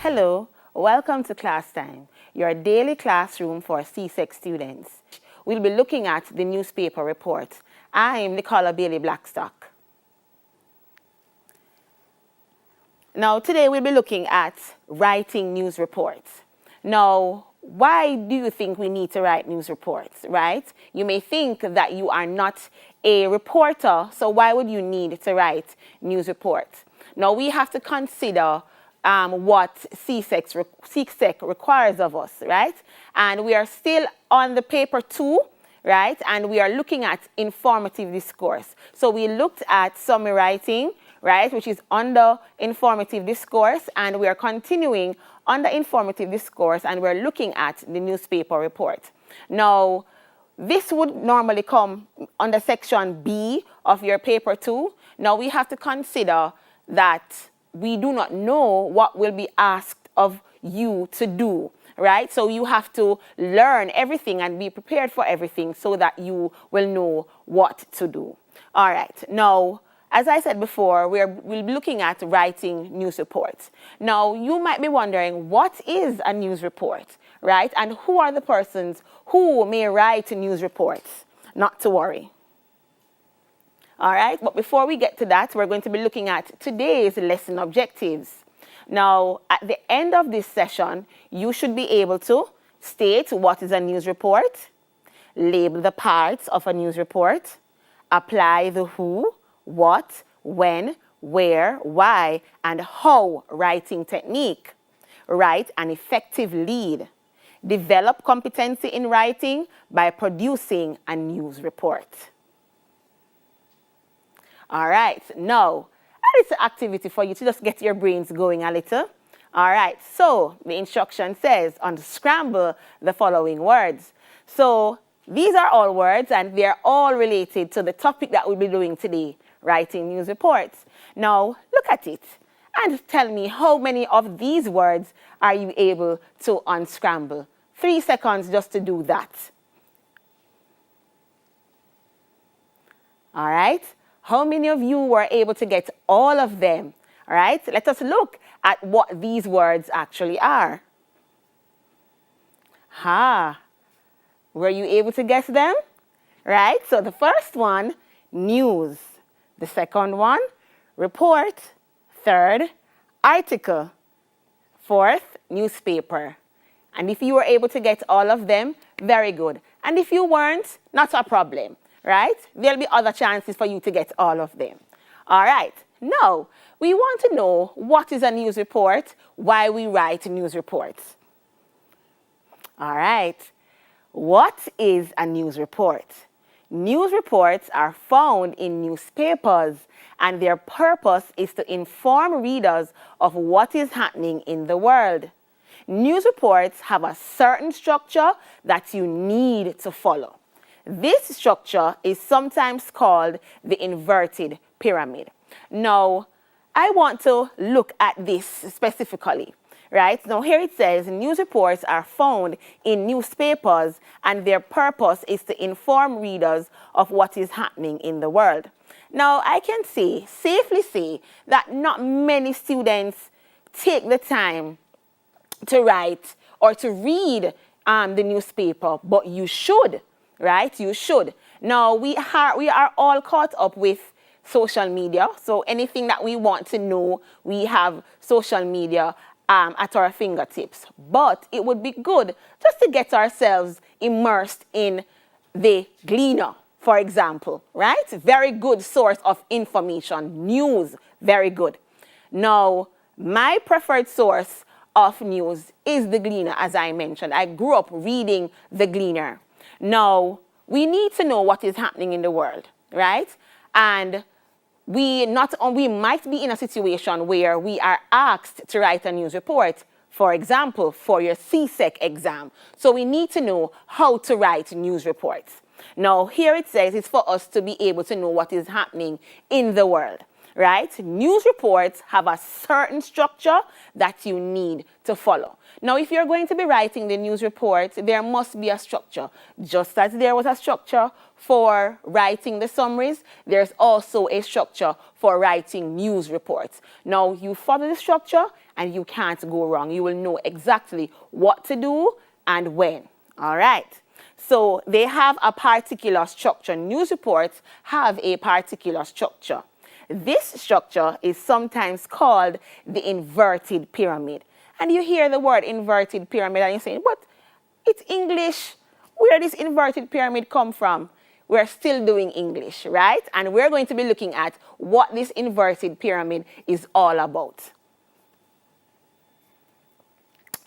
Hello, welcome to Class Time, your daily classroom for CSEC students. We'll be looking at the newspaper report. I'm Nicola Bailey Blackstock. Now, today we'll be looking at writing news reports. Now, why do you think we need to write news reports, right? You may think that you are not a reporter, so why would you need to write news reports? Now, we have to consider what CSEC requires of us, right? And we are still on the paper 2, right? And we are looking at informative discourse. So we looked at summary writing, right, which is under informative discourse, and we are continuing under informative discourse, and we're looking at the newspaper report. Now, this would normally come under section B of your paper 2. Now, we have to consider that we do not know what will be asked of you to do, right? So you have to learn everything and be prepared for everything so that you will know what to do. All right. Now, as I said before, we'll be looking at writing news reports. Now, you might be wondering, what is a news report, right? And who are the persons who may write news reports? Not to worry. All right, but before we get to that, we're going to be looking at today's lesson objectives. Now, at the end of this session, you should be able to state what is a news report, label the parts of a news report, apply the who, what, when, where, why, and how writing technique, write an effective lead, develop competency in writing by producing a news report. All right, now, a little activity for you to just get your brains going a little. All right, so the instruction says, unscramble the following words. So these are all words, and they're all related to the topic that we'll be doing today, writing news reports. Now, look at it and tell me how many of these words are you able to unscramble. 3 seconds just to do that. All right. How many of you were able to get all of them? All right, let us look at what these words actually are. Were you able to guess them? Right, so the first one, news. The second one, report. Third, article. Fourth, newspaper. And if you were able to get all of them, very good. And if you weren't, not a problem. Right? There'll be other chances for you to get all of them. All right. Now, we want to know what is a news report, why we write news reports. All right. What is a news report? News reports are found in newspapers, and their purpose is to inform readers of what is happening in the world. News reports have a certain structure that you need to follow. This structure is sometimes called the inverted pyramid. Now, I want to look at this specifically, right? Now, here it says news reports are found in newspapers, and their purpose is to inform readers of what is happening in the world. Now, I can safely say that not many students take the time to write or to read the newspaper, but you should. Right? You should. Now, we are all caught up with social media. So anything that we want to know, we have social media at our fingertips. But it would be good just to get ourselves immersed in the Gleaner, for example. Right? Very good source of information. News. Very good. Now, my preferred source of news is the Gleaner, as I mentioned. I grew up reading the Gleaner. Now, we need to know what is happening in the world, right? And we might be in a situation where we are asked to write a news report, for example, for your CSEC exam. So we need to know how to write news reports. Now, here it says it's for us to be able to know what is happening in the world. right? News reports have a certain structure that you need to follow. Now, if you're going to be writing the news report, there must be a structure. Just as there was a structure for writing the summaries, there's also a structure for writing news reports. Now, you follow the structure and you can't go wrong. You will know exactly what to do and when. All right. So they have a particular structure. News reports have a particular structure. This structure is sometimes called the inverted pyramid. And you hear the word inverted pyramid and you're saying, but it's English. Where does inverted pyramid come from? We're still doing English, right? And we're going to be looking at what this inverted pyramid is all about.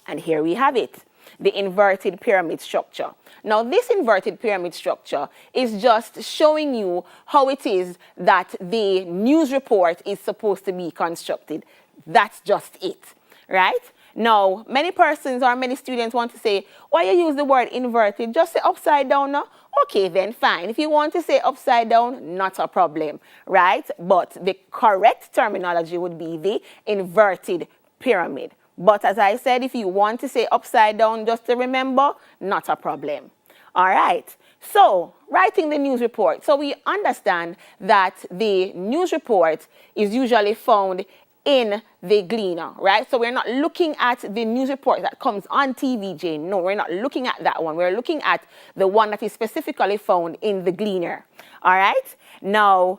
And here we have it, the inverted pyramid structure. Now, this inverted pyramid structure is just showing you how it is that the news report is supposed to be constructed. That's just it, right? Now, many persons or many students want to say, why you use the word inverted? Just say upside down now. Okay, then fine. If you want to say upside down, not a problem, right? But the correct terminology would be the inverted pyramid. But as I said, if you want to say upside down, just to remember, not a problem. All right. So, writing the news report. So we understand that the news report is usually found in the Gleaner, right? So we're not looking at the news report that comes on TVJ. No, we're not looking at that one. We're looking at the one that is specifically found in the Gleaner. All right. Now,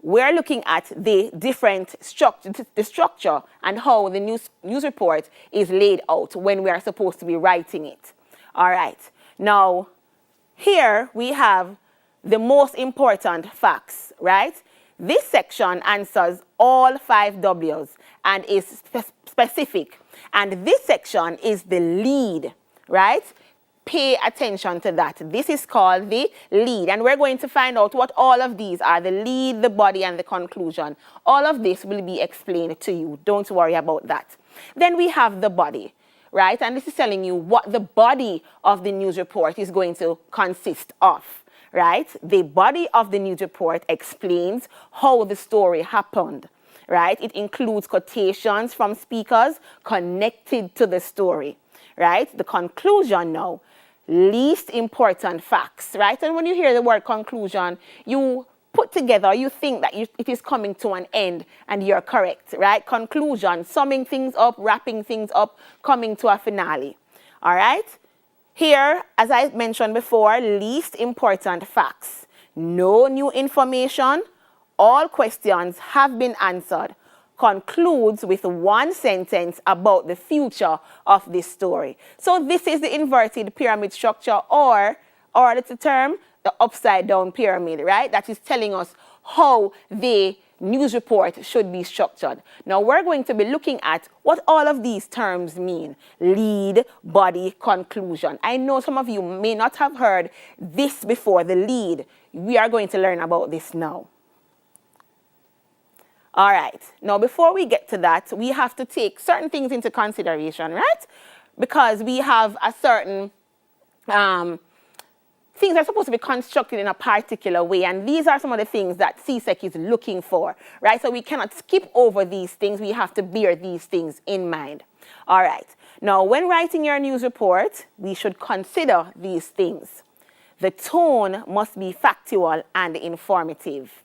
we're looking at the different structure and how the news report is laid out when we are supposed to be writing it. All right. Now, here we have the most important facts, right? This section answers all 5 W's and is specific. And this section is the lead, right? Pay attention to that. This is called the lead. And we're going to find out what all of these are, the lead, the body, and the conclusion. All of this will be explained to you. Don't worry about that. Then we have the body, right? And this is telling you what the body of the news report is going to consist of, right? The body of the news report explains how the story happened, right? It includes quotations from speakers connected to the story, right? The conclusion now, least important facts, right? And when you hear the word conclusion, you put together, you think that it is coming to an end, and you're correct, right? Conclusion, summing things up, wrapping things up, coming to a finale, all right? Here, as I mentioned before, least important facts. No new information. All questions have been answered. Concludes with one sentence about the future of this story. So this is the inverted pyramid structure, or it's a term, the upside down pyramid, right? That is telling us how the news report should be structured. Now we're going to be looking at what all of these terms mean. Lead, body, conclusion. I know some of you may not have heard this before, the lead. We are going to learn about this now. All right. Now, before we get to that, we have to take certain things into consideration, right? Because we have a certain things are supposed to be constructed in a particular way, and these are some of the things that CSEC is looking for, right? So we cannot skip over these things. We have to bear these things in mind. All right. Now, when writing your news report, we should consider these things. The tone must be factual and informative.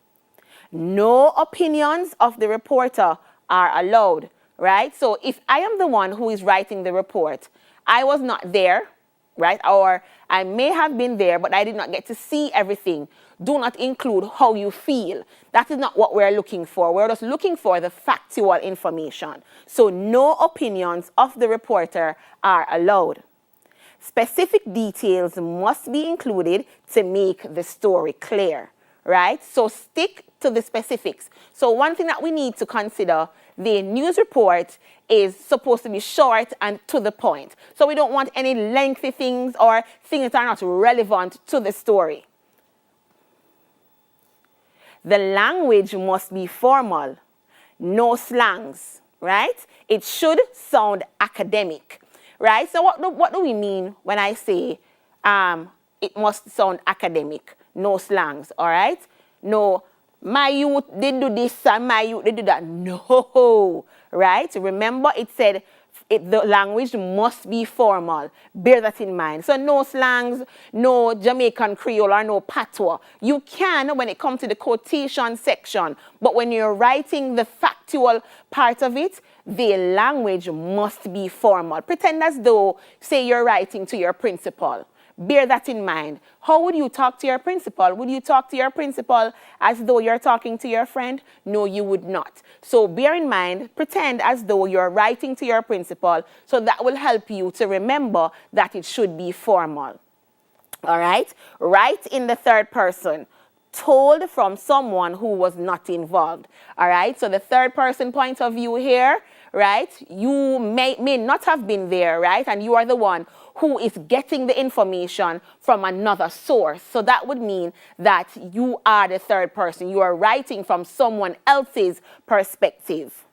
No opinions of the reporter are allowed, right? So if I am the one who is writing the report, I was not there, right? Or I may have been there, but I did not get to see everything. Do not include how you feel. That is not what we're looking for. We're just looking for the factual information. So no opinions of the reporter are allowed. Specific details must be included to make the story clear, right? So stick to the specifics. So one thing that we need to consider, the news report is supposed to be short and to the point. So we don't want any lengthy things or things that are not relevant to the story. The language must be formal, no slangs, right? It should sound academic, right? So what do we mean when I say it must sound academic, no slangs, all right? No my youth did do this and my youth did do that. No, right? Remember it said the language must be formal. Bear that in mind. So no slangs, no Jamaican Creole or no patois. You can when it comes to the quotation section, but when you're writing the factual part of it, the language must be formal. Pretend as though, say you're writing to your principal. Bear that in mind. How would you talk to your principal? Would you talk to your principal as though you're talking to your friend? No, you would not. So bear in mind, pretend as though you're writing to your principal, so that will help you to remember that it should be formal. All right? Write in the third person. Told from someone who was not involved. All right? So the third person point of view here, right? You may not have been there, right? And you are the one who is getting the information from another source. So that would mean that you are the third person. You are writing from someone else's perspective.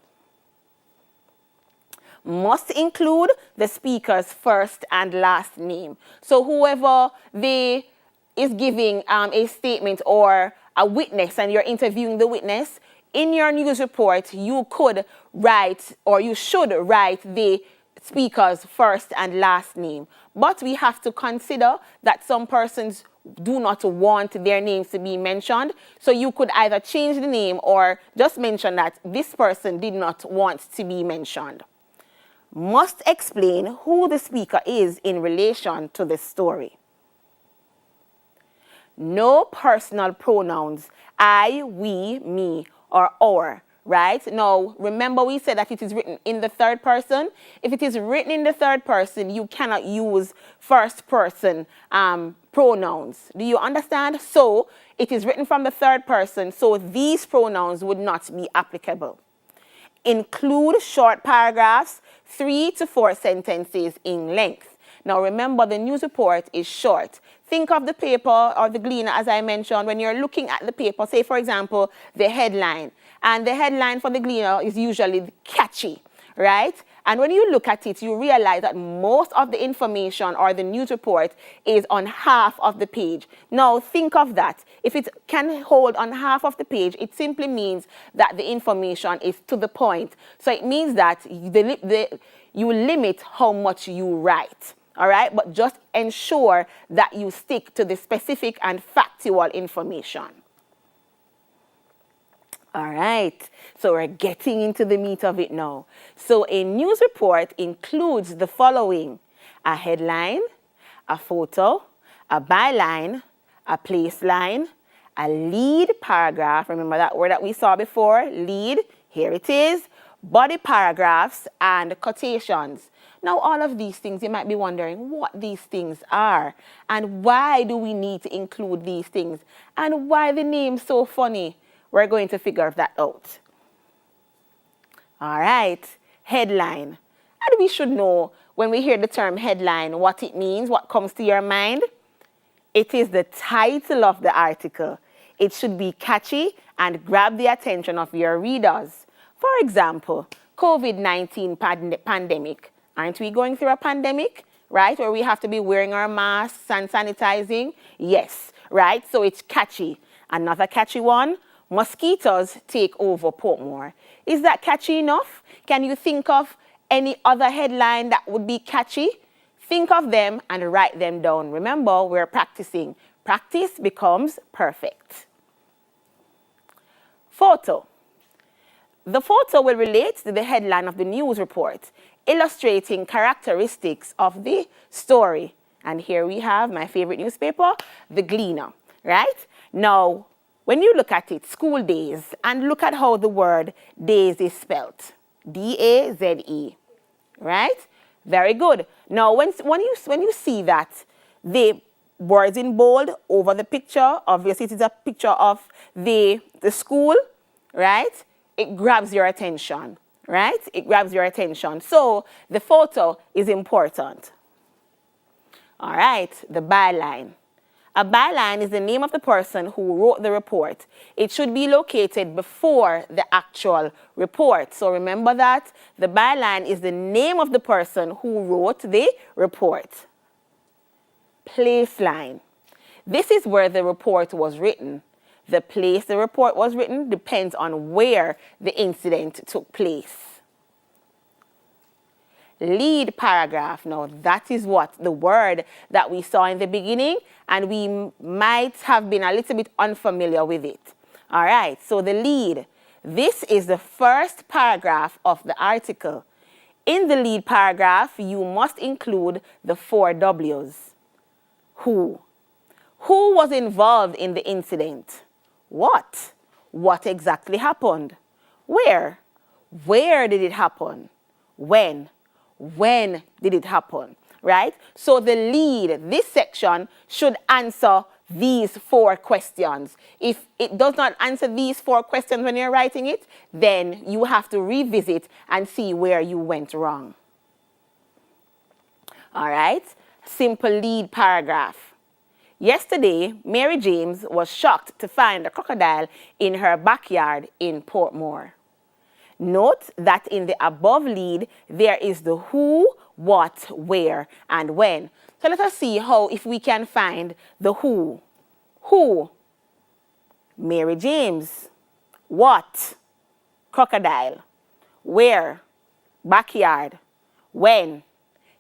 Must include the speaker's first and last name. So whoever is giving a statement or a witness and you're interviewing the witness, in your news report, you could write or you should write the speaker's first and last name. But we have to consider that some persons do not want their names to be mentioned. So you could either change the name or just mention that this person did not want to be mentioned. Must explain who the speaker is in relation to the story. No personal pronouns, I, we, me, or our. Right? Now, remember we said that it is written in the third person. If it is written in the third person, you cannot use first person pronouns. Do you understand? So, it is written from the third person, so these pronouns would not be applicable. Include short paragraphs, 3 to 4 sentences in length. Now, remember the news report is short. Think of the paper or the Gleaner, as I mentioned, when you're looking at the paper, say, for example, the headline. And the headline for the Gleaner is usually catchy, right? And when you look at it, you realize that most of the information or the news report is on half of the page. Now, think of that. If it can hold on half of the page, it simply means that the information is to the point. So it means that you limit how much you write. All right, but just ensure that you stick to the specific and factual information. All right, so we're getting into the meat of it now. So a news report includes the following: a headline, a photo, a byline, a placeline, a lead paragraph. Remember that word that we saw before, lead, here it is, body paragraphs, and quotations. Now, all of these things, you might be wondering what these things are and why do we need to include these things and why the name's so funny. We're going to figure that out. All right, headline. And we should know when we hear the term headline, what it means, what comes to your mind. It is the title of the article. It should be catchy and grab the attention of your readers. For example, COVID-19 pandemic. Aren't we going through a pandemic, right, where we have to be wearing our masks and sanitizing? Yes, right? So it's catchy. Another catchy one, mosquitoes take over Portmore. Is that catchy enough? Can you think of any other headline that would be catchy? Think of them and write them down. Remember, we're practicing. Practice becomes perfect. Photo. The photo will relate to the headline of the news report, illustrating characteristics of the story. And here we have my favorite newspaper, The Gleaner, right? Now, when you look at it, school days, and look at how the word days is spelt. D-A-Z-E, right? Very good. Now, when you see that the words in bold over the picture, obviously it is a picture of the school, right? It grabs your attention, right? It grabs your attention. So the photo is important. All right, the byline. A byline is the name of the person who wrote the report. It should be located before the actual report. So remember that the byline is the name of the person who wrote the report. Placeline. This is where the report was written. The place the report was written depends on where the incident took place. Lead paragraph. Now, that is what the word that we saw in the beginning, and we might have been a little bit unfamiliar with it. All right, so the lead. This is the first paragraph of the article. In the lead paragraph, you must include the 4 W's. Who? Who was involved in the incident? What? What exactly happened? Where? Where did it happen? When? When did it happen? Right? So the lead, this section, should answer these 4 questions. If it does not answer these 4 questions when you're writing it, then you have to revisit and see where you went wrong. All right? Simple lead paragraph. Yesterday, Mary James was shocked to find a crocodile in her backyard in Portmore. Note that in the above lead, there is the who, what, where, and when. So let us see how, if we can find the who. Who? Mary James. What? Crocodile. Where? Backyard. When?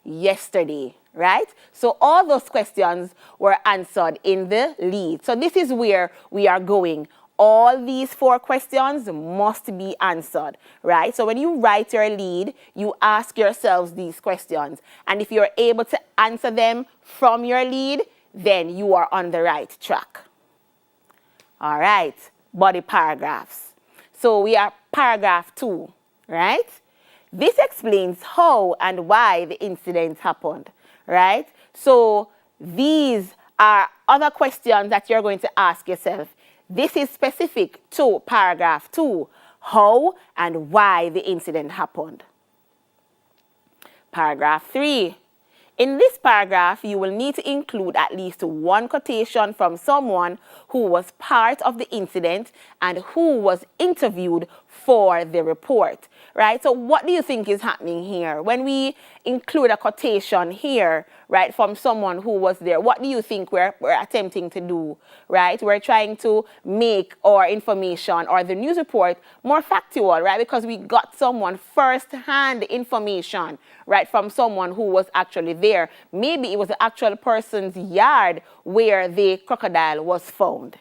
Yesterday. Right? So all those questions were answered in the lead. So this is where we are going. All these 4 questions must be answered, right? So when you write your lead, you ask yourselves these questions. And if you're able to answer them from your lead, then you are on the right track. All right, body paragraphs. So we are paragraph 2, right? This explains how and why the incident happened, right? So these are other questions that you're going to ask yourself. This is specific to paragraph 2, how and why the incident happened. Paragraph 3. In this paragraph, you will need to include at least 1 quotation from someone who was part of the incident and who was interviewed for the report, right? So what do you think is happening here? When we include a quotation here, right, from someone who was there, what do you think we're attempting to do, right? We're trying to make our information or the news report more factual, right? Because we got someone first-hand information, right, from someone who was actually there. Maybe it was the actual person's yard where the crocodile was found.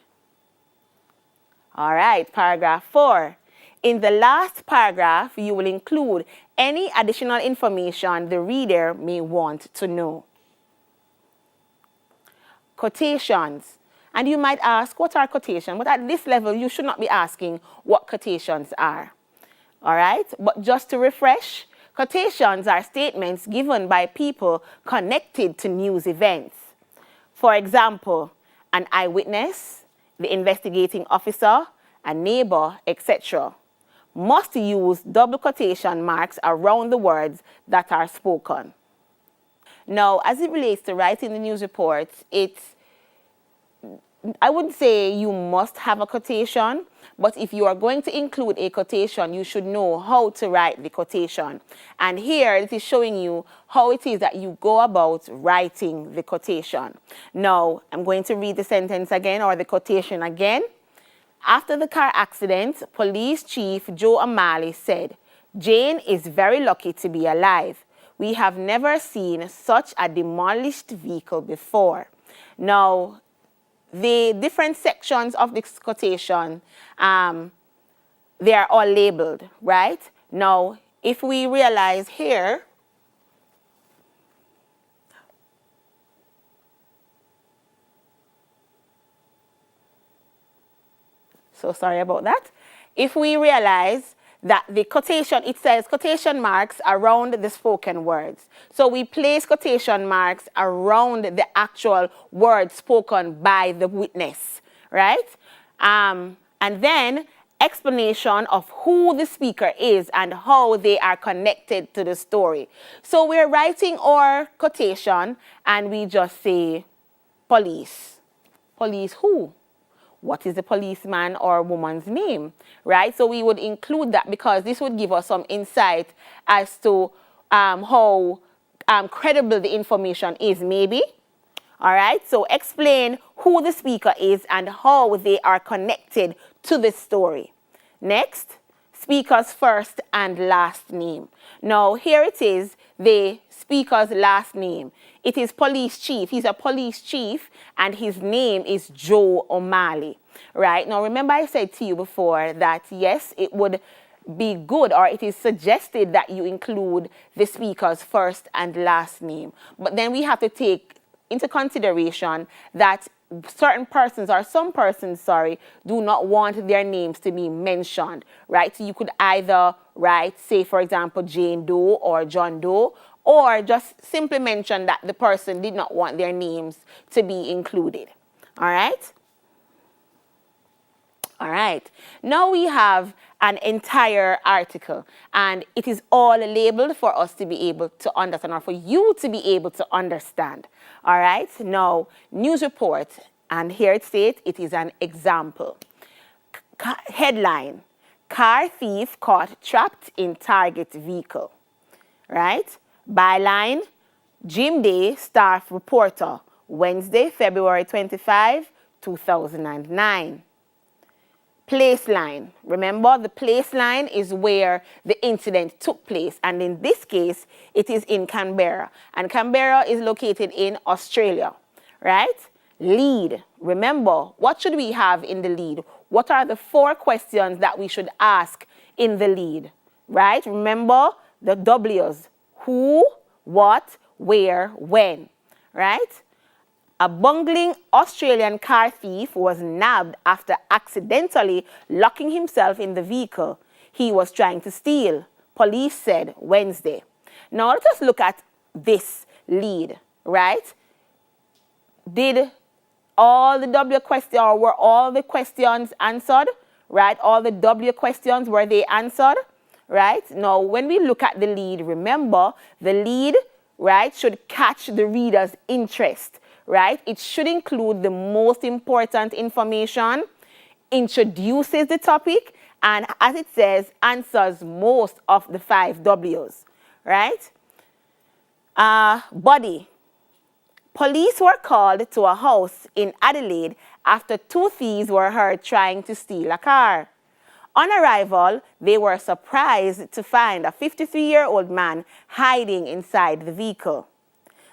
All right, paragraph 4. In the last paragraph, you will include any additional information the reader may want to know. Quotations. And you might ask, what are quotations? But at this level, you should not be asking what quotations are. All right? But just to refresh, quotations are statements given by people connected to news events. For example, an eyewitness, the investigating officer, a neighbor, etc. must use double quotation marks around the words that are spoken. Now, as it relates to writing the news reports, I wouldn't say you must have a quotation, but if you are going to include a quotation, you should know how to write the quotation. And here it is showing you how it is that you go about writing the quotation. Now, I'm going to read the sentence again, or the quotation again. After the car accident, Police Chief Joe O'Malley said, "Jane is very lucky to be alive. We have never seen such a demolished vehicle before." Now, the different sections of this quotation, they are all labeled, right? Now, if we realize here, so sorry about that. If we realize that the quotation, it says quotation marks around the spoken words. So we place quotation marks around the actual words spoken by the witness, right? And then explanation of who the speaker is and how they are connected to the story. So we're writing our quotation and we just say police. Police who? What is the policeman or woman's name, right? So we would include that because this would give us some insight as to how credible the information is, maybe. All right, so explain who the speaker is and how they are connected to the story. Next, speaker's first and last name. Now, here it is, the speaker's last name. It is police chief. He's a police chief, and his name is Joe O'Malley. Right? Now, remember I said to you before that, yes, it would be good, or it is suggested that you include the speaker's first and last name. But then we have to take into consideration that certain persons, or some persons, do not want their names to be mentioned, right? So you could either write, say, for example, Jane Doe or John Doe, or just simply mention that the person did not want their names to be included. All right? All right. Now we have an entire article, and it is all labeled for us to be able to understand, or for you to be able to understand. All right. Now, news report, and here it states it is an example. Headline: Car thief caught trapped in target vehicle. Right. Byline: Jim Day staff reporter, Wednesday, February 25, 2009. Place line. Remember, the place line is where the incident took place. And in this case, it is in Canberra. And Canberra is located in Australia, right? Lead. Remember, what should we have in the lead? What are the 4 questions that we should ask in the lead, right? Remember the W's. Who, what, where, when, right? A bungling Australian car thief was nabbed after accidentally locking himself in the vehicle he was trying to steal, police said Wednesday. Now let us look at this lead, right? Did all the W questions, or were all the questions answered, right? All the W questions, were they answered, right? Now when we look at the lead, remember the lead, right, should catch the reader's interest. Right? It should include the most important information, introduces the topic, and as it says, answers most of the 5 W's. Right? Body. Police were called to a house in Adelaide after 2 thieves were heard trying to steal a car. On arrival, they were surprised to find a 53-year-old man hiding inside the vehicle.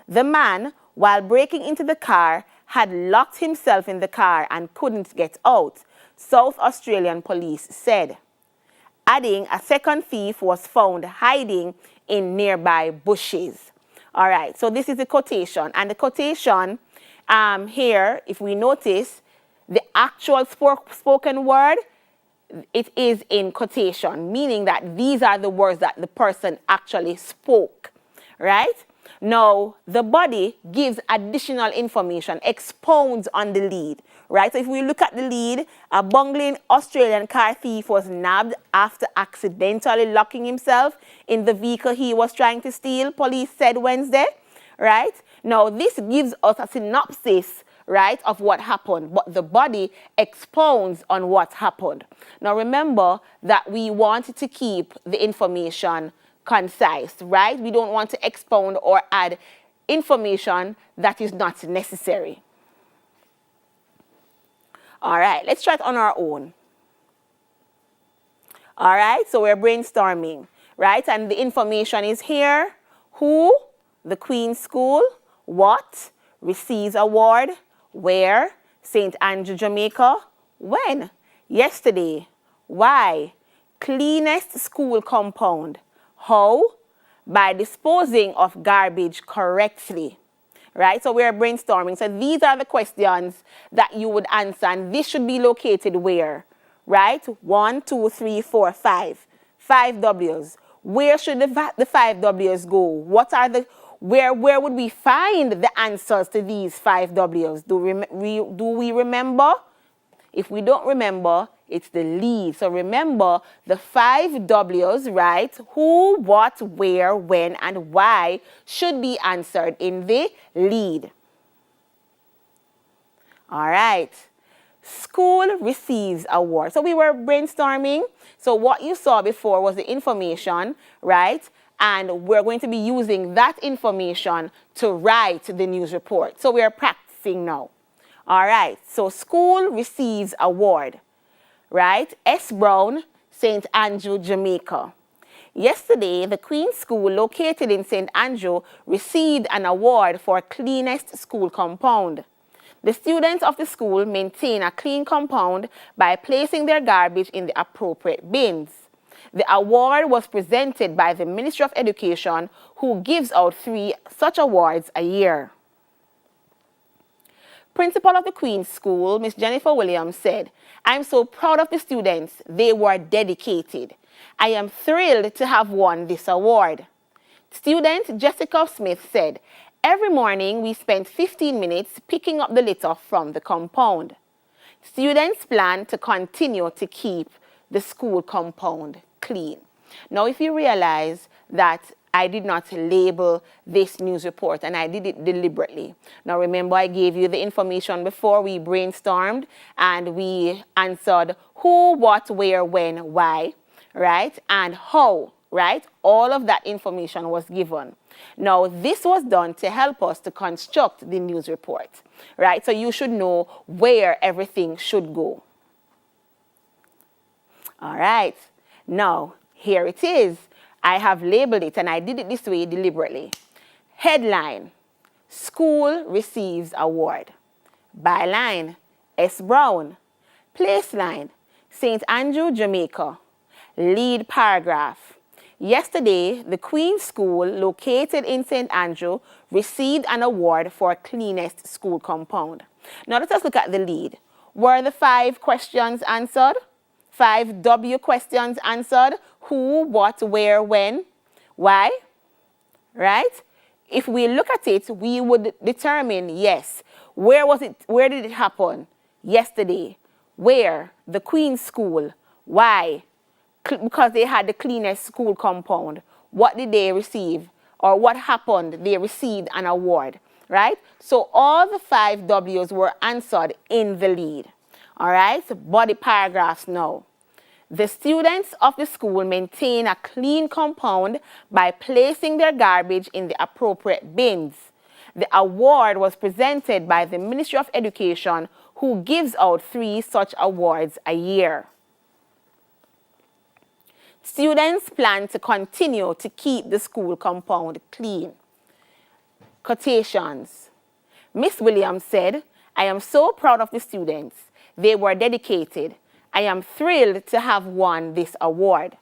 The man, while breaking into the car, had locked himself in the car and couldn't get out, South Australian police said. Adding, a second thief was found hiding in nearby bushes. All right, so this is the quotation. And the quotation here, if we notice, the actual spoken word, it is in quotation, meaning that these are the words that the person actually spoke, right? Now, the body gives additional information, expounds on the lead, right? So if we look at the lead, a bungling Australian car thief was nabbed after accidentally locking himself in the vehicle he was trying to steal, police said Wednesday, right? Now, this gives us a synopsis, right, of what happened, but the body expounds on what happened. Now, remember that we want to keep the information concise, right? We don't want to expound or add information that is not necessary. All right, let's try it on our own. All right, so we're brainstorming, right? And the information is here. Who? The Queen's School. What? Receives award. Where? St. Andrew, Jamaica. When? Yesterday. Why? Cleanest school compound. How? By disposing of garbage correctly, right? So we're brainstorming. So these are the questions that you would answer, and this should be located where, right? 1, 2, 3, 4, 5. 5 W's. Where should the 5 W's go? What are the, where would we find the answers to these 5 W's? Do we remember? If we don't remember, it's the lead. So remember the 5 W's, right? Who, what, where, when, and why should be answered in the lead. All right. School receives award. So we were brainstorming. So what you saw before was the information, right? and we're going to be using that information to write the news report. So we are practicing now. All right, so school receives award, right? S. Brown, St. Andrew, Jamaica. Yesterday, the Queen's School located in St. Andrew received an award for cleanest school compound. The students of the school maintain a clean compound by placing their garbage in the appropriate bins. The award was presented by the Ministry of Education, who gives out 3 such awards a year. Principal of the Queen's School, Miss Jennifer Williams, said, "I'm so proud of the students. They were dedicated. I am thrilled to have won this award." Student Jessica Smith said, "Every morning we spend 15 minutes picking up the litter from the compound." Students plan to continue to keep the school compound clean. Now, if you realize that I did not label this news report, and I did it deliberately. Now, remember, I gave you the information before. We brainstormed and we answered who, what, where, when, why, right? And how, right? All of that information was given. Now, this was done to help us to construct the news report, right? So you should know where everything should go. All right. Now, here it is. I have labeled it, and I did it this way deliberately. Headline: School receives award. Byline: S. Brown. Placeline: St. Andrew, Jamaica. Lead paragraph: Yesterday, the Queen's School, located in St. Andrew, received an award for cleanest school compound. Now let us look at the lead. Were the 5 questions answered? 5 W questions answered? Who, what, where, when, why? Right? If we look at it, we would determine, yes, where was it? Where did it happen? Yesterday. Where? The Queen's School. Why? Because they had the cleanest school compound. What did they receive? Or what happened? They received an award, right? So all the 5 W's were answered in the lead. All right, so body paragraphs now. The students of the school maintain a clean compound by placing their garbage in the appropriate bins. The award was presented by the Ministry of Education, who gives out 3 such awards a year. Students plan to continue to keep the school compound clean. Quotations. Miss Williams said, "I am so proud of the students. They were dedicated. I am thrilled to have won this award."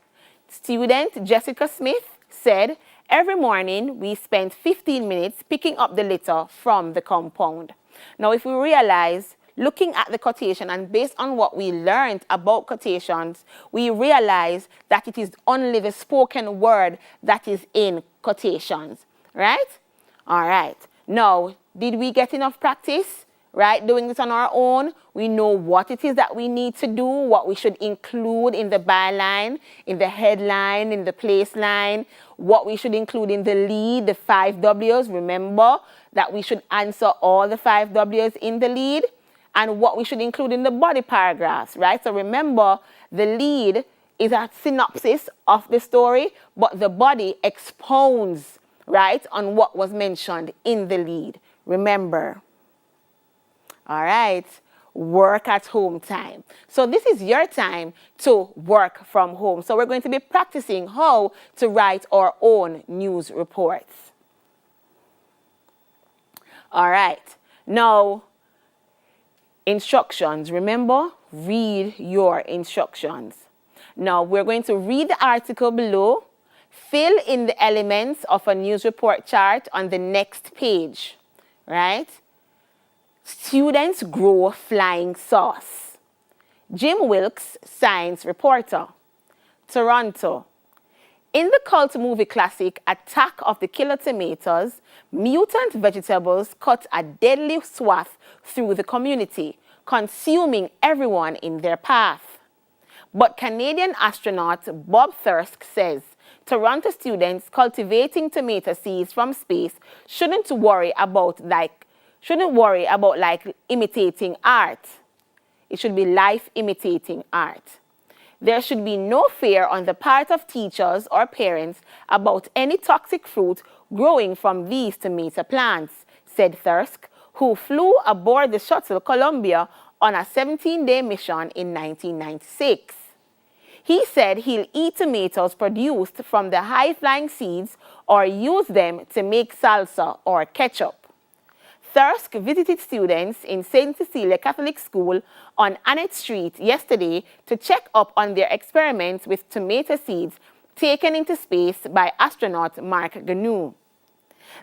Student Jessica Smith said, "Every morning we spend 15 minutes picking up the litter from the compound." Now, if we realize, looking at the quotation and based on what we learned about quotations, we realize that it is only the spoken word that is in quotations, right? All right. Now, did we get enough practice? Right, doing this on our own? We know what it is that we need to do, what we should include in the byline, in the headline, in the placeline, what we should include in the lead, the 5 W's. Remember that we should answer all the 5 W's in the lead, and what we should include in the body paragraphs, right? So remember, the lead is a synopsis of the story, but the body expounds, right, on what was mentioned in the lead. Remember. All right, work at home time. So this is your time to work from home. So we're going to be practicing how to write our own news reports. All right, now, instructions. Remember, read your instructions. Now, we're going to read the article below, fill in the elements of a news report chart on the next page, right? Students grow flying sauce. Jim Wilkes, science reporter. Toronto. In the cult movie classic Attack of the Killer Tomatoes, mutant vegetables cut a deadly swath through the community, consuming everyone in their path. But Canadian astronaut Bob Thirsk says Toronto students cultivating tomato seeds from space shouldn't worry about imitating art. It should be life imitating art. There should be no fear on the part of teachers or parents about any toxic fruit growing from these tomato plants, said Thirsk, who flew aboard the shuttle Columbia on a 17-day mission in 1996. He said he'll eat tomatoes produced from the high-flying seeds or use them to make salsa or ketchup. Thirsk visited students in St. Cecilia Catholic School on Annette Street yesterday to check up on their experiments with tomato seeds taken into space by astronaut Mark Ganu.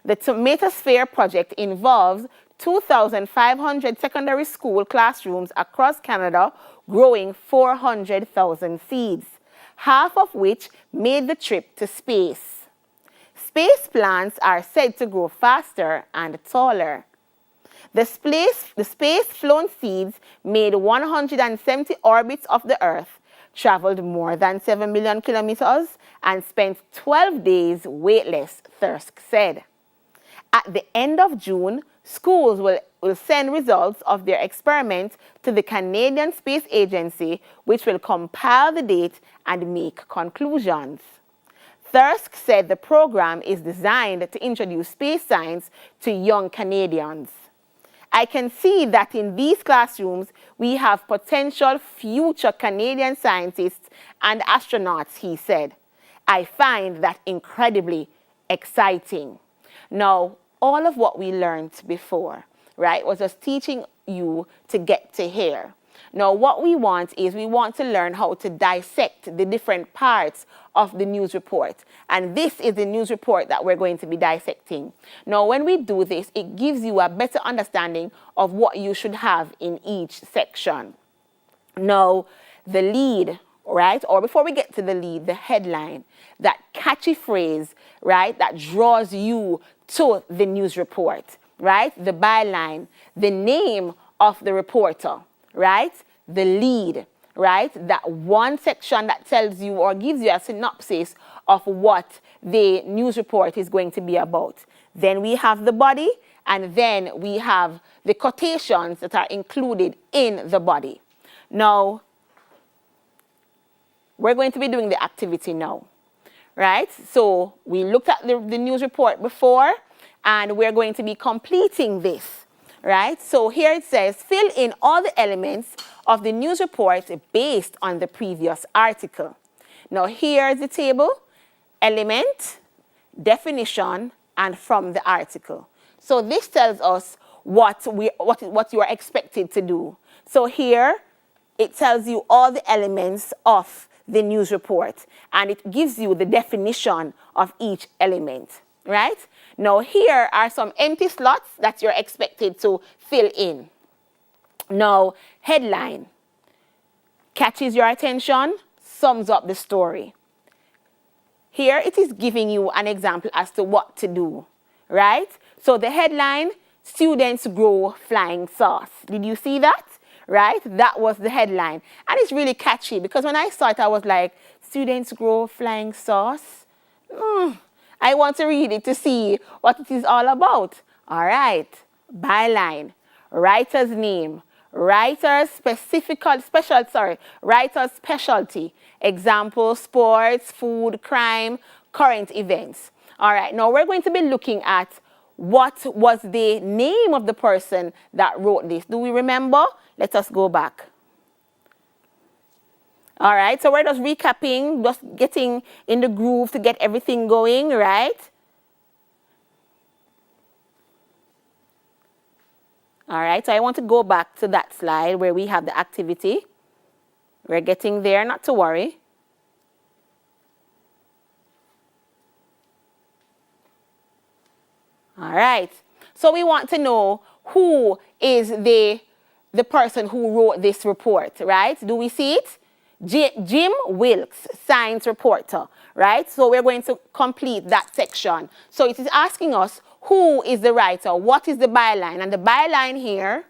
The Tomatosphere project involves 2,500 secondary school classrooms across Canada growing 400,000 seeds, half of which made the trip to space. Space plants are said to grow faster and taller. The space-flown seeds made 170 orbits of the Earth, traveled more than 7 million kilometers, and spent 12 days weightless, Thirsk said. At the end of June, schools will send results of their experiment to the Canadian Space Agency, which will compile the data and make conclusions. Thirsk said the program is designed to introduce space science to young Canadians. I can see that in these classrooms, we have potential future Canadian scientists and astronauts, he said. I find that incredibly exciting. Now, all of what we learned before, right, was just teaching you to get to here. Now, what we want is we want to learn how to dissect the different parts of the news report. And this is the news report that we're going to be dissecting. Now, when we do this, it gives you a better understanding of what you should have in each section. Now, the lead, right, or before we get to the lead, the headline, that catchy phrase, right, that draws you to the news report, right, the byline, the name of the reporter, right, the lead, right, that one section that tells you or gives you a synopsis of what the news report is going to be about. Then we have the body, and then we have the quotations that are included in the body. Now, we're going to be doing the activity now, right? So we looked at the news report before, and we're going to be completing this, right? So here it says, fill in all the elements of the news report based on the previous article. Now here's the table, element, definition, and from the article. So this tells us what you are expected to do. So here, it tells you all the elements of the news report, and it gives you the definition of each element, right? Now here are some empty slots that you're expected to fill in. Now, headline, catches your attention, sums up the story. Here it is giving you an example as to what to do, right? So the headline, students grow flying sauce. Did you see that? Right? That was the headline. And it's really catchy because when I saw it, I was like, students grow flying sauce? I want to read it to see what it is all about. All right. Byline, writer's name, writer's specialty. Example, sports, food, crime, current events. All right. Now we're going to be looking at what was the name of the person that wrote this. Do we remember? Let us go back. All right, so we're just recapping, just getting in the groove to get everything going, right? All right, so I want to go back to that slide where we have the activity. We're getting there, not to worry. All right, so we want to know who is the person who wrote this report, right? Do we see it? Jim Wilkes, science reporter, right? So we're going to complete that section. So it is asking us, who is the writer? What is the byline? And the byline here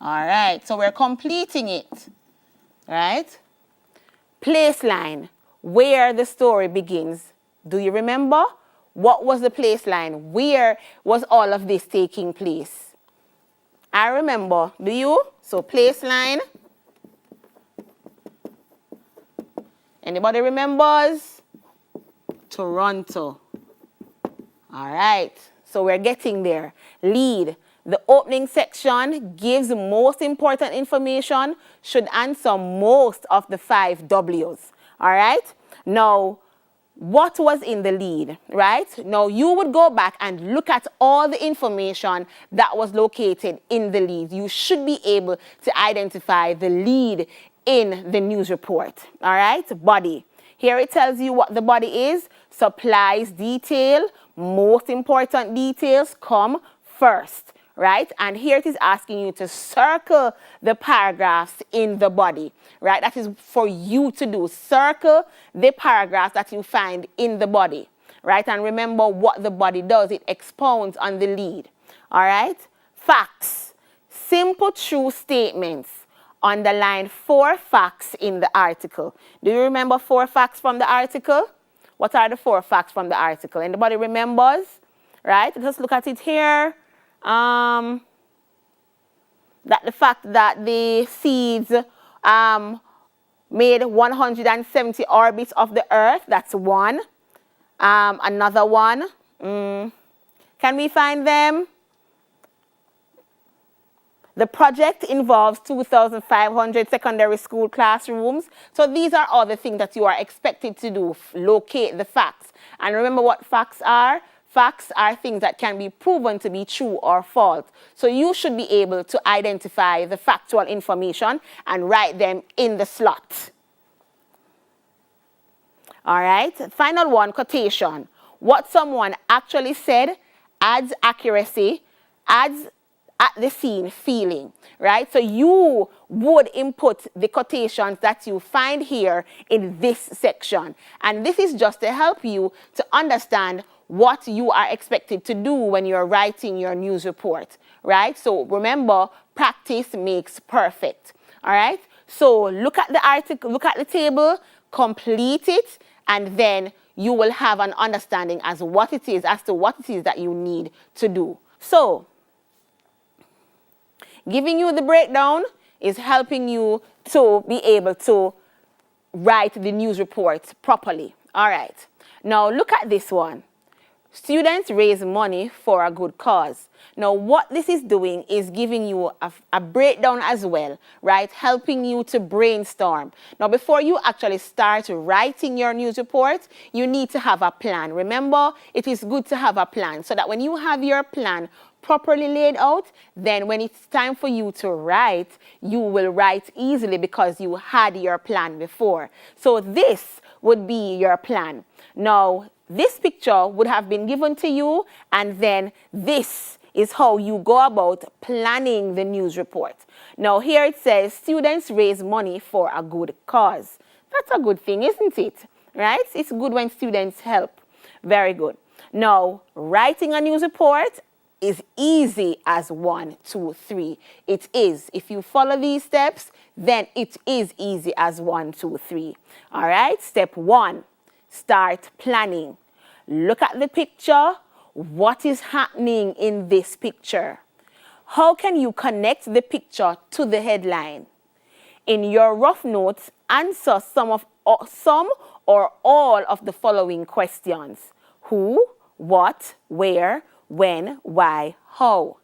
all right, so we're completing it, right? Place line, where the story begins. Do you remember? What was the place line? Where was all of this taking place? I remember. Do you? So place line. Anybody remembers? Toronto. All right. So we're getting there. Lead. The opening section gives most important information, should answer most of the 5 W's. All right. Now, what was in the lead, right? Now, you would go back and look at all the information that was located in the lead. You should be able to identify the lead in the news report, all right? Body. Here it tells you what the body is. Supplies detail. Most important details come first, right? And here it is asking you to circle the paragraphs in the body, right? That is for you to do. Circle the paragraphs that you find in the body, right? And remember what the body does. It expounds on the lead, all right? Facts. Simple true statements. Underline 4 facts in the article. Do you remember 4 facts from the article? What are the 4 facts from the article? Anybody remembers? Right? Let's look at it here. That the fact that the seeds made 170 orbits of the Earth, that's one. Another one. Can we find them? The project involves 2,500 secondary school classrooms. So these are all the things that you are expected to do, locate the facts. And remember what facts are? Facts are things that can be proven to be true or false. So you should be able to identify the factual information and write them in the slot. All right, final one, quotation. What someone actually said adds accuracy, adds at the scene feeling, right? So you would input the quotations that you find here in this section. And this is just to help you to understand what you are expected to do when you're writing your news report, right? So remember, practice makes perfect, all right? So look at the article, look at the table, complete it, and then you will have an understanding as to what it is that you need to do. So giving you the breakdown is helping you to be able to write the news report properly. All right. Now look at this one. Students raise money for a good cause. Now what this is doing is giving you a breakdown as well, right? Helping you to brainstorm. Now before you actually start writing your news report, you need to have a plan. Remember, it is good to have a plan so that when you have your plan properly laid out, then when it's time for you to write, you will write easily because you had your plan before. So this would be your plan. Now, this picture would have been given to you, and then this is how you go about planning the news report. Now, here it says, students raise money for a good cause. That's a good thing, isn't it? Right? It's good when students help. Very good. Now, writing a news report is easy as 1, 2, 3. It is. If you follow these steps, then it is easy as 1, 2, 3. All right. Step 1, start planning. Look at the picture. What is happening in this picture? How can you connect the picture to the headline? In your rough notes, answer some or all of the following questions. Who, what, where, when, why, how.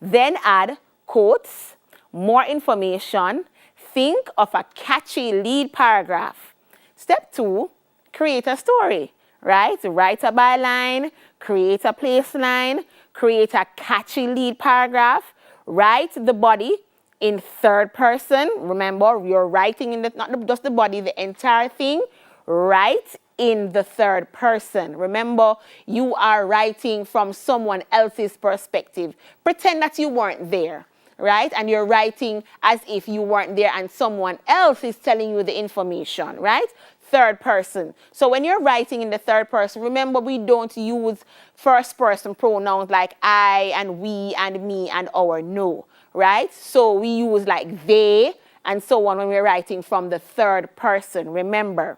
Then add quotes, more information. Think of a catchy lead paragraph. Step 2, create a story, right? Write a byline, create a place line, create a catchy lead paragraph, write the body in 3rd person. Remember, you're writing in not just the body, the entire thing. Write in the 3rd person. Remember, you are writing from someone else's perspective. Pretend that you weren't there, right? And you're writing as if you weren't there and someone else is telling you the information, right? 3rd person. So when you're writing in the 3rd person, remember, we don't use 1st person pronouns like I and we and me and our. No, right? So we use like they and so on when we're writing from the third person, remember.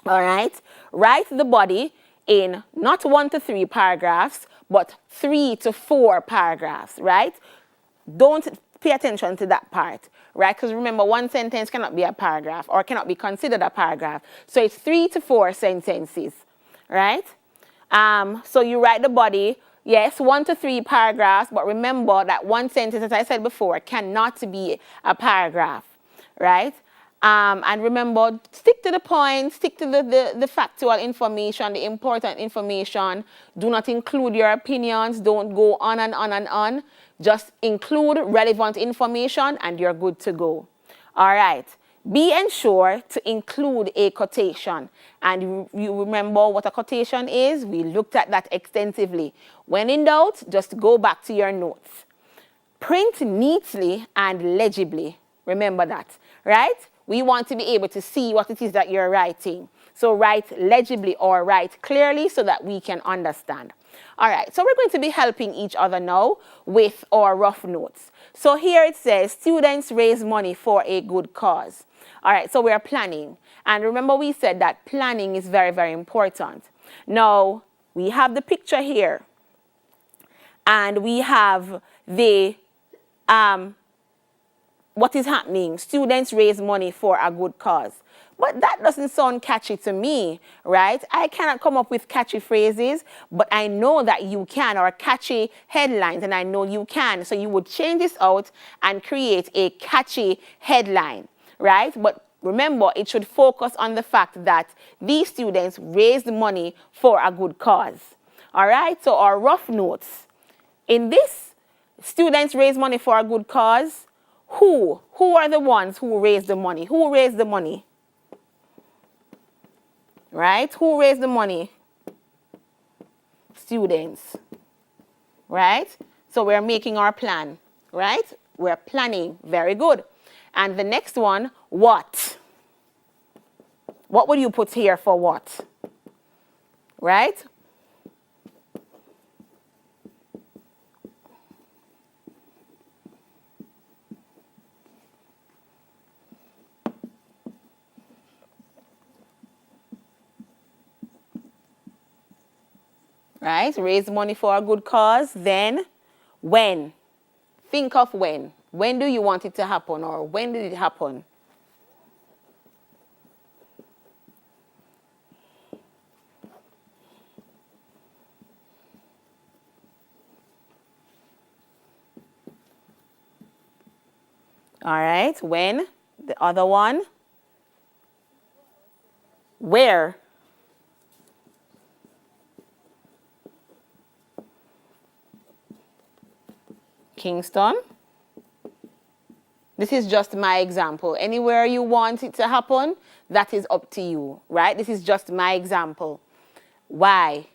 All right? Write the body in not 1 to 3 paragraphs, but 3 to 4 paragraphs, right? Don't pay attention to that part, right? Because remember, one sentence cannot be a paragraph or cannot be considered a paragraph. So it's 3 to 4 sentences, right? So you write the body, yes, 1 to 3 paragraphs, but remember that one sentence, as I said before, cannot be a paragraph, right? And remember, stick to the point, stick to the factual information, the important information. Do not include your opinions. Don't go on and on and on. Just include relevant information and you're good to go. All right. Be ensured to include a quotation. And you remember what a quotation is? We looked at that extensively. When in doubt, just go back to your notes. Print neatly and legibly. Remember that, right? We want to be able to see what it is that you're writing. So write legibly or write clearly so that we can understand. All right, so we're going to be helping each other now with our rough notes. So here it says, students raise money for a good cause. All right, so we're planning. And remember we said that planning is very, very important. Now, we have the picture here. And we have the what is happening? Students raise money for a good cause. But that doesn't sound catchy to me, right? I cannot come up with catchy phrases, but I know that you can, or catchy headlines, and I know you can. So you would change this out and create a catchy headline, right? But remember, it should focus on the fact that these students raised money for a good cause. All right? So our rough notes. In this, students raise money for a good cause. Who are the ones who raised the money? Who raised the money? Right? Who raised the money? Students. Right? So we're making our plan. Right? We're planning. Very good. And the next one, what? What would you put here for what? Right? Right? Raise money for a good cause. Then, when? Think of when. When do you want it to happen, or when did it happen? All right. When? The other one? Where? Kingston. This is just my example. Anywhere you want it to happen, that is up to you, right? This is just my example. Why?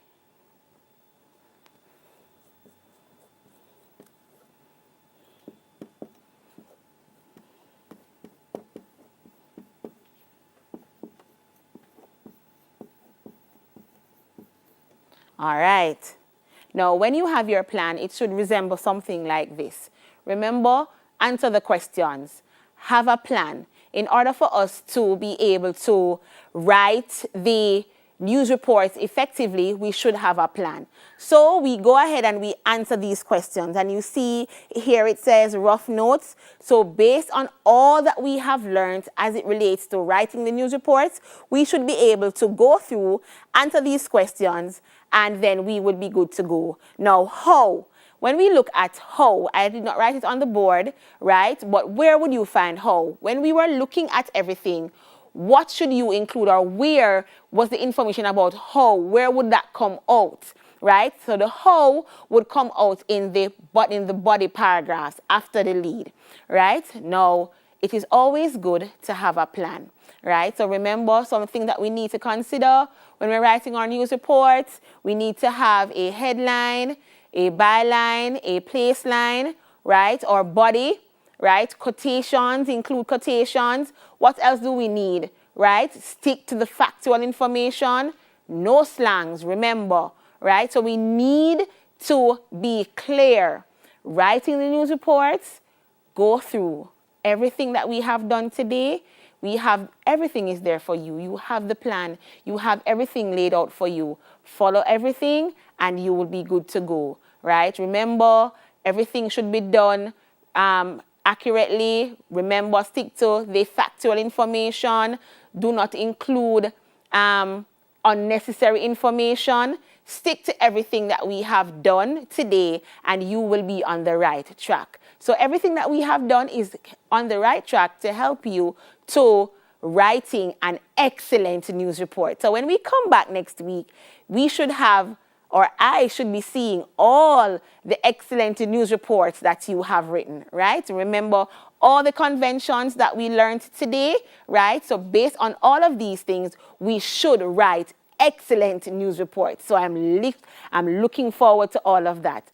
All right. Now, when you have your plan, it should resemble something like this. Remember, answer the questions. Have a plan. In order for us to be able to write the news reports effectively, we should have a plan. So we go ahead and we answer these questions. And you see here it says rough notes. So based on all that we have learned as it relates to writing the news reports, we should be able to go through, answer these questions, and then we would be good to go. Now, how? When we look at how, I did not write it on the board, right? But where would you find how? When we were looking at everything, what should you include, or where was the information about how? Where would that come out, right? So the how would come out in the body paragraphs after the lead, right? Now, it is always good to have a plan, right? So remember something that we need to consider when we're writing our news reports. We need to have a headline, a byline, a placeline, right? Or body, right? Quotations, include quotations. What else do we need, right? Stick to the factual information. No slangs, remember, right? So we need to be clear. Writing the news reports, go through everything that we have done today, everything is there for you. You have the plan. You have everything laid out for you. Follow everything and you will be good to go, right? Remember, everything should be done accurately. Remember, stick to the factual information. Do not include unnecessary information. Stick to everything that we have done today and you will be on the right track. So everything that we have done is on the right track to help you to writing an excellent news report. So when we come back next week, we should have, or I should be seeing all the excellent news reports that you have written, right? Remember all the conventions that we learned today, right? So based on all of these things, we should write excellent news reports. So I'm looking forward to all of that.